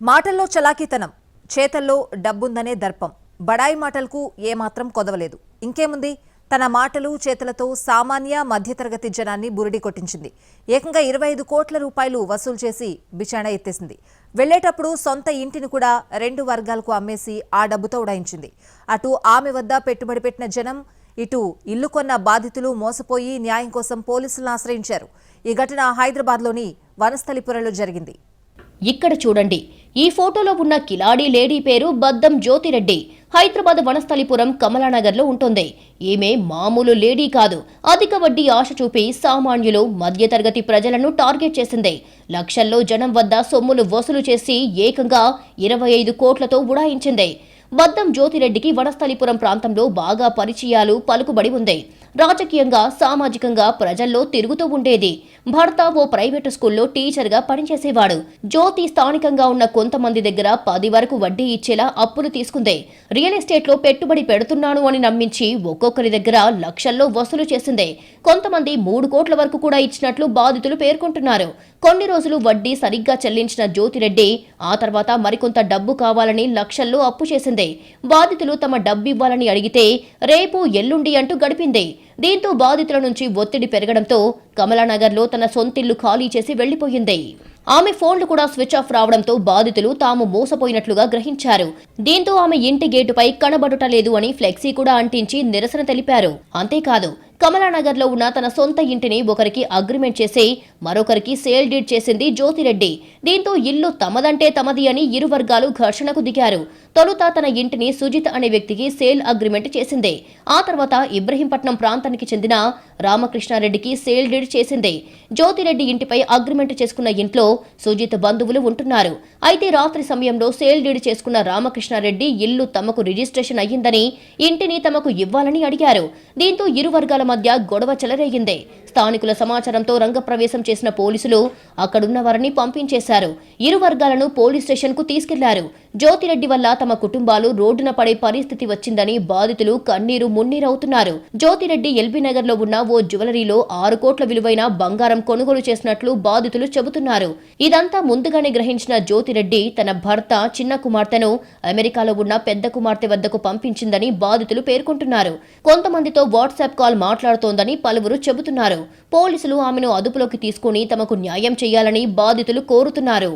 మాటల్లో చలాకీతనం, చేతల్లో డబ్బుందనే దర్పం. బడాయి మాటలకు ఏమాత్రం కొదవలేదు. ఇంకేముంది, తన మాటలు చేతలతో సామాన్య మధ్యతరగతి జనాన్ని బురిడి కొట్టించింది. ఏకంగా 25 కోట్ల రూపాయలు వసూలు చేసి బిచాణ ఎత్తేసింది. వెళ్లేటప్పుడు సొంత ఇంటిని కూడా 2 వర్గాలకు అమ్మేసి ఆ డబ్బుతో ఉడాయించింది. అటు ఆమె వద్ద పెట్టుబడి పెట్టిన జనం, ఇటు ఇల్లు కొన్న బాధితులు మోసపోయి న్యాయం కోసం పోలీసులను ఆశ్రయించారు. ఈ ఘటన హైదరాబాద్లోని వనస్థలిపురంలో జరిగింది. ఇక్కడ చూడండి, ఈ ఫోటోలో ఉన్న కిలాడీ లేడీ పేరు బద్దం జ్యోతిరెడ్డి. హైదరాబాద్ వనస్థలిపురం కమలానగర్లో ఉంటుంది. ఈమె మామూలు లేడీ కాదు. అధిక వడ్డీ ఆశ చూపి సామాన్యులు, మధ్యతరగతి ప్రజలను టార్గెట్ చేసింది. లక్షల్లో జనం వద్ద సొమ్ములు వసూలు చేసి ఏకంగా 25 కోట్లతో ఉడాయించింది. బద్దం జ్యోతిరెడ్డికి వనస్థలిపురం ప్రాంతంలో బాగా పరిచయాలు, పలుకుబడి ఉంది. రాజకీయంగా, సామాజికంగా ప్రజల్లో తిరుగుతూ ఉండేది. భర్త ఓ ప్రైవేటు స్కూల్లో టీచర్గా పనిచేసేవాడు. జ్యోతి స్థానికంగా ఉన్న కొంతమంది దగ్గర 10 వరకు వడ్డీ ఇచ్చేలా అప్పులు తీసుకుంది. రియల్ ఎస్టేట్లో పెట్టుబడి పెడుతున్నాను అని నమ్మించి ఒక్కొక్కరి దగ్గర లక్షల్లో వసూలు చేసింది. కొంతమంది 3 కోట్ల వరకు కూడా ఇచ్చినట్లు బాధితులు పేర్కొంటున్నారు. కొన్ని రోజులు వడ్డీ సరిగ్గా చెల్లించిన జ్యోతిరెడ్డి ఆ తర్వాత మరికొంత డబ్బు కావాలని లక్షల్లో అప్పు చేసింది. బాధితులు తమ డబ్బు ఇవ్వాలని అడిగితే రేపు ఎల్లుండి అంటూ గడిపింది. దీంతో బాధితుల నుంచి ఒత్తిడి పెరగడంతో కమలానగర్లో తన సొంతిల్లు ఖాళీ చేసి వెళ్లిపోయింది. ఆమె ఫోన్లు కూడా స్విచ్ ఆఫ్ రావడంతో బాధితులు తాము మోసపోయినట్లుగా గ్రహించారు. దీంతో ఆమె ఇంటి గేటుపై కనబడుటలేదు అని ఫ్లెక్సీ కూడా అంటించి నిరసన తెలిపారు. అంతేకాదు, కమలానగర్లో ఉన్న తన సొంత ఇంటిని ఒకరికి అగ్రిమెంట్ చేసి మరొకరికి సేల్ డీడ్ చేసింది జ్యోతిరెడ్డి. దీంతో ఇల్లు తమదంటే తమది అని ఇరు వర్గాలు ఘర్షణకు దిగారు. తొలుత తన ఇంటిని సుజిత్ అనే వ్యక్తికి సేల్ అగ్రిమెంట్ చేసింది. ఆ తర్వాత ఇబ్రహీంపట్నం ప్రాంతానికి చెందిన రామకృష్ణారెడ్డికి సేల్ డీడ్ చేసింది. జ్యోతిరెడ్డి ఇంటిపై అగ్రిమెంట్ చేసుకున్న ఇంట్లో సుజిత్ బంధువులు ఉంటున్నారు. అయితే రాత్రి సమయంలో సేల్ డీడ్ చేసుకున్న రామకృష్ణారెడ్డి ఇల్లు తమకు రిజిస్ట్రేషన్ అయ్యిందని, ఇంటిని తమకు ఇవ్వాలని అడిగారు. దీంతో ఇరు వర్గాల మధ్య గొడవ చెలరేగింది. స్థానికుల సమాచారంతో రంగప్రవేశం చేసిన పోలీసులు అక్కడున్న వారిని పంపించేశారు. ఇరు వర్గాలను పోలీస్ స్టేషన్ కు తీసుకెళ్లారు. జ్యోతిరెడ్డి వల్ల తమ కుటుంబాలు రోడ్డున పడే పరిస్థితి వచ్చిందని బాధితులు కన్నీరు మున్నీరవుతున్నారు. జ్యోతిరెడ్డి ఎల్బీ నగర్ లో ఉన్న ఓ జ్యువెలరీలో 6 కోట్ల విలువైన బంగారం కొనుగోలు చేసినట్లు బాధితులు చెబుతున్నారు. ఇదంతా ముందుగానే గ్రహించిన జ్యోతిరెడ్డి తన భర్త, చిన్న కుమార్తెను అమెరికాలో ఉన్న పెద్ద కుమార్తె వద్దకు పంపించిందని బాధితులు పేర్కొంటున్నారు. కొంతమందితో వాట్సాప్ కాల్ మాట్లాడుతోందని పలువురు చెబుతున్నారు. పోలీసులు ఆమెను అదుపులోకి తీసుకుని తమకు న్యాయం చేయాలని బాధితులు కోరుతున్నారు.